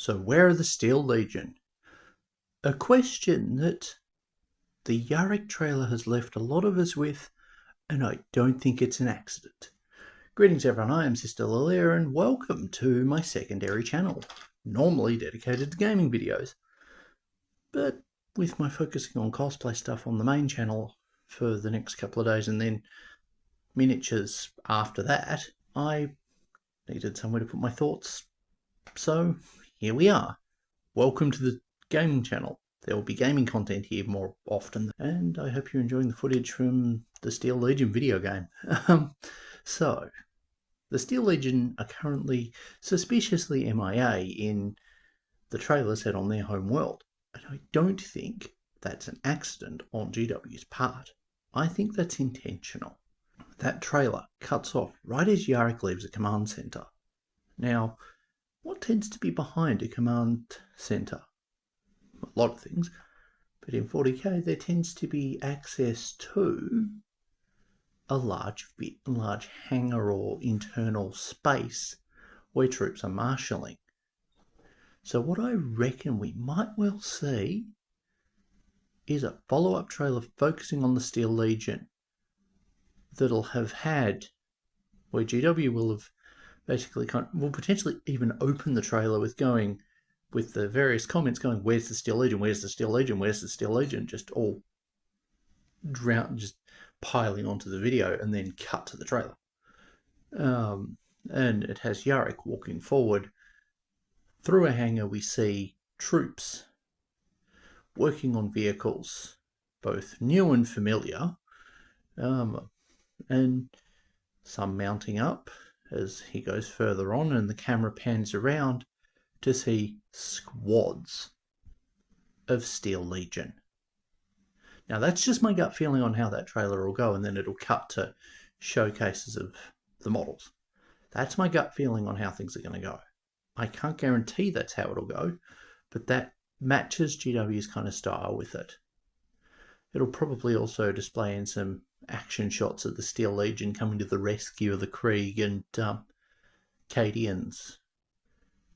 So where are the Steel Legion? A question that the Yarrick trailer has left a lot of us with, and I don't think it's an accident. Greetings everyone, I am Sister Lilia and welcome to my secondary channel, normally dedicated to gaming videos. But with my focusing on cosplay stuff on the main channel for the next couple of days and then miniatures after that, I needed somewhere to put my thoughts. So here we are. Welcome to the gaming channel. There will be gaming content here more often, and I hope you're enjoying the footage from the Steel Legion video game. So, the Steel Legion are currently suspiciously MIA in the trailer set on their home world, and I don't think that's an accident on GW's part. I think that's intentional. That trailer cuts off right as Yarrick leaves a command centre. Now, what tends to be behind a command centre? A lot of things, but in 40k there tends to be access to a large hangar or internal space where troops are marshalling. So what I reckon we might well see is a follow-up trailer focusing on the Steel Legion that'll have had, where GW will have basically will potentially even open the trailer with the various comments going, where's the Steel Legion, where's the Steel Legion, where's the Steel Legion, just all just piling onto the video and then cut to the trailer. And it has Yarrick walking forward. Through a hangar we see troops working on vehicles, both new and familiar, and some mounting up as he goes further on, and the camera pans around to see squads of Steel Legion. Now that's just my gut feeling on how that trailer will go, and then it'll cut to showcases of the models. That's my gut feeling on how things are going to go. I can't guarantee that's how it'll go, but that matches GW's kind of style with it. It'll probably also display in some action shots of the Steel Legion coming to the rescue of the Krieg and Cadians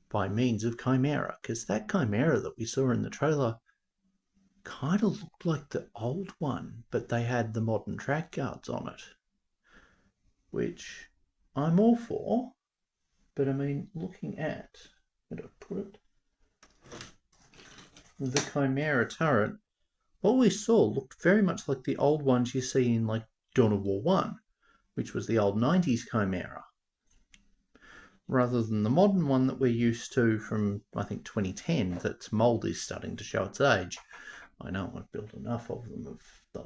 by means of Chimera, because that Chimera that we saw in the trailer kind of looked like the old one, but they had the modern track guards on it, which I'm all for. But I mean, looking at, where did I put it? The Chimera turret, what we saw looked very much like the old ones you see in like Dawn of War 1, which was the old 90s Chimera, rather than the modern one that we're used to from, I think, 2010, that's mould is starting to show its age. I know I've built enough of them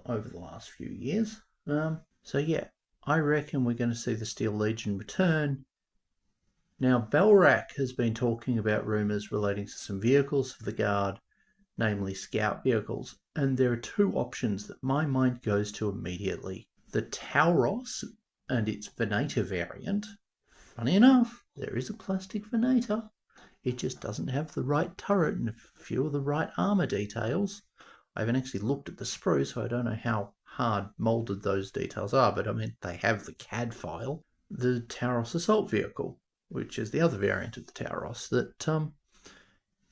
over the last few years. So yeah, I reckon we're going to see the Steel Legion return. Now, Belrak has been talking about rumours relating to some vehicles for the Guard, namely scout vehicles, and there are two options that my mind goes to immediately. The Tauros and its Venator variant. Funny enough, there is a plastic Venator. It just doesn't have the right turret and a few of the right armour details. I haven't actually looked at the sprue, so I don't know how hard moulded those details are, but I mean, they have the CAD file. The Tauros Assault Vehicle, which is the other variant of the Tauros, that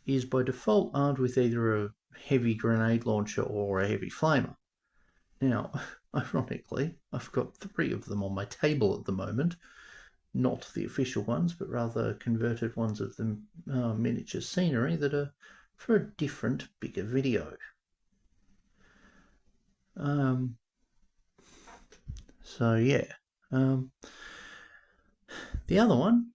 is by default armed with either a heavy grenade launcher or a heavy flamer. Now, ironically, I've got 3 of them on my table at the moment. Not the official ones, but rather converted ones of the miniature scenery that are for a different, bigger video. So yeah. The other one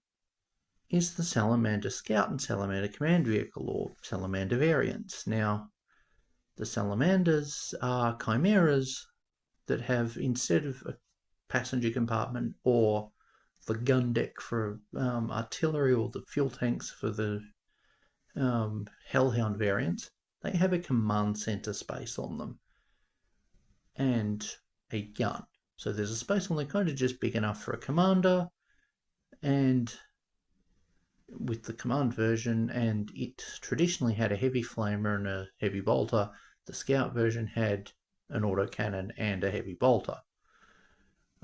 is the Salamander Scout and Salamander Command Vehicle, or Salamander variants. Now, the Salamanders are chimeras that have, instead of a passenger compartment or the gun deck for artillery or the fuel tanks for the Hellhound variants, they have a command center space on them and a gun. So there's a space on there kind of just big enough for a commander, and with the command version, and it traditionally had a heavy flamer and a heavy bolter. The scout version had an autocannon and a heavy bolter.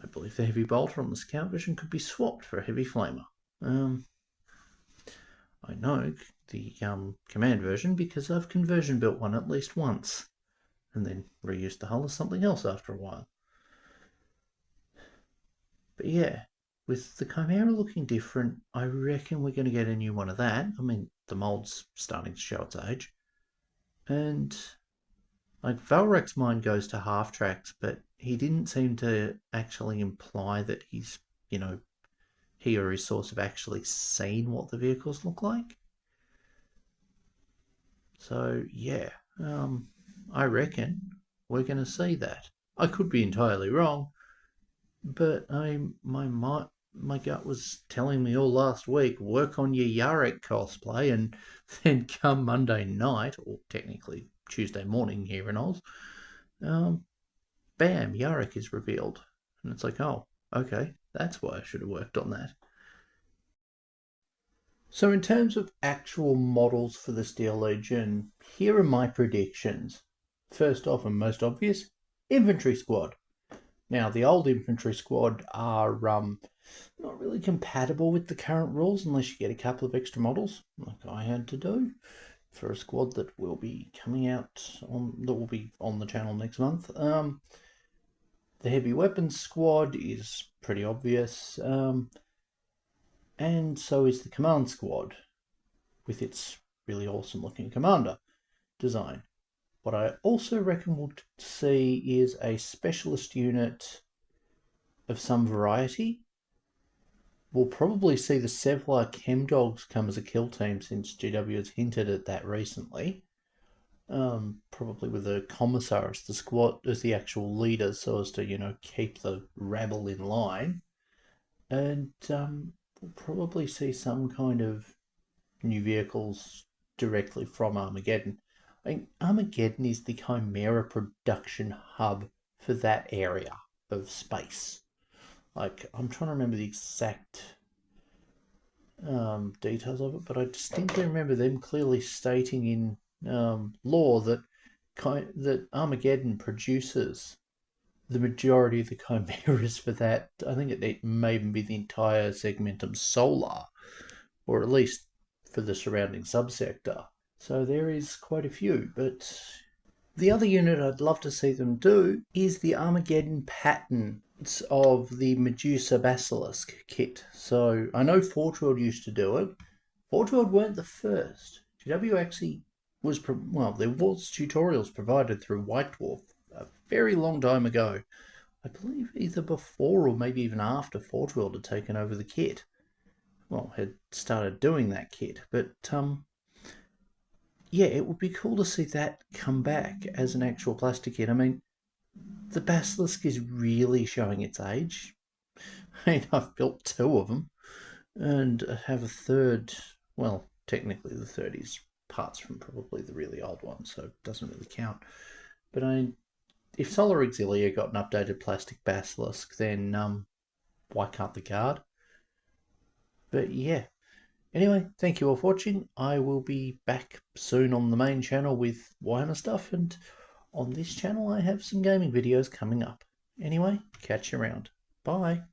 I believe the heavy bolter on the scout version could be swapped for a heavy flamer. I I know the command version because I've conversion built one at least once and then reused the hull as something else after a while. But yeah, with the Chimera looking different, I reckon we're going to get a new one of that. I mean, the mold's starting to show its age. And like Valrek's mind goes to half tracks, but he didn't seem to actually imply that he's, he or his source have actually seen what the vehicles look like. So yeah, I reckon we're going to see that. I could be entirely wrong, but my gut was telling me all last week, work on your Yarrick cosplay, and then come Monday night, or technically Tuesday morning here in Oz, bam, Yarrick is revealed. And it's like, oh, okay, that's why I should have worked on that. So in terms of actual models for the Steel Legion, here are my predictions. First off, and most obvious, Infantry Squad. Now, the old Infantry Squad are not really compatible with the current rules unless you get a couple of extra models, like I had to do, for a squad that will be coming out that will be on the channel next month. The Heavy Weapons Squad is pretty obvious, and so is the Command Squad, with its really awesome looking commander design. What I also reckon we'll see is a specialist unit of some variety. We'll probably see the Sevlar Chem Dogs come as a kill team, since GW has hinted at that recently. Probably with a commissar as the squad, as the actual leader, so as to, keep the rabble in line. And we'll probably see some kind of new vehicles directly from Armageddon. I think Armageddon is the Chimera production hub for that area of space. Like, I'm trying to remember the exact details of it, but I distinctly remember them clearly stating in lore that Armageddon produces the majority of the chimeras for that. I think it may even be the entire segmentum solar, or at least for the surrounding subsector. So there is quite a few, but the other unit I'd love to see them do is the Armageddon patterns of the Medusa Basilisk kit. So I know Forge World used to do it. Forge World weren't the first. GW actually was, there was tutorials provided through White Dwarf a very long time ago. I believe either before or maybe even after Forge World had taken over the kit. Well, had started doing that kit, but yeah, it would be cool to see that come back as an actual plastic kit. I mean, the Basilisk is really showing its age. I mean, I've built 2 of them and have a third. Well, technically the third is parts from probably the really old one, so it doesn't really count. But if Solar Auxilia got an updated plastic Basilisk, then why can't the Guard? But yeah. Anyway, thank you all for watching. I will be back soon on the main channel with Warhammer stuff, and on this channel I have some gaming videos coming up. Anyway, catch you around. Bye.